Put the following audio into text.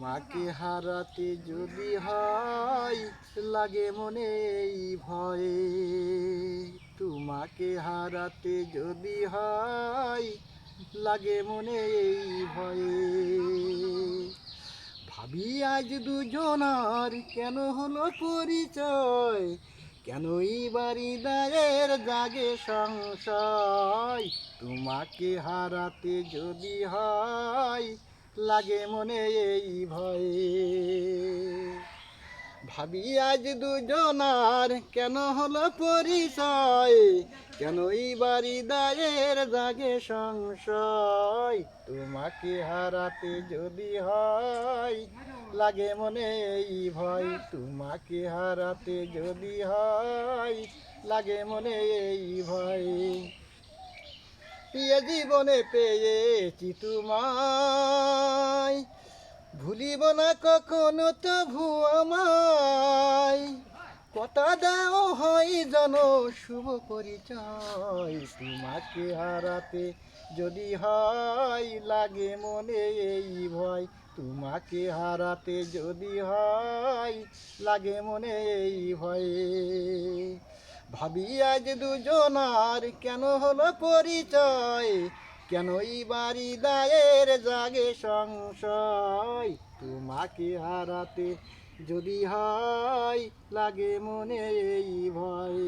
মাকে হারাতে যদি হয় লাগে মনে এই ভয়ে, তোমাকে হারাতে যদি হয় লাগে মনে এই ভয়ে। ভাবি আজ দুজনার কেন হলো পরিচয়, কেনই বাড়ি দায়ের জাগে সংশয়, তোমাকে হারাতে যদি হয় লাগে মনে এই ভয়ে। ভাবি আজ দুজনার কেন হলো পরিচয়, কেনই বাড়ি দায়ের জাগে সংশয়, তোমাকে হারাতে যদি হয় লাগে মনে এই ভয়, তোমাকে হারাতে যদি হয় লাগে মনে এই ভয়। এ জীবনে পেয়েছি তোমায়, ভুলিব না কখনো তবু আমায়, কথা দাও হয় যেন শুভ পরিচয়, তোমাকে হারাতে যদি হয় লাগে মনে এই ভয়, তোমাকে হারাতে যদি হয় লাগে মনে এই ভয়ে। ভাবি আজ দুজনার কেন হলো পরিচয়, কেনই বাড়ি দায়ের জাগে সংশয়, তোমাকে হারাতে যদি হয় লাগে মনে এই ভয়।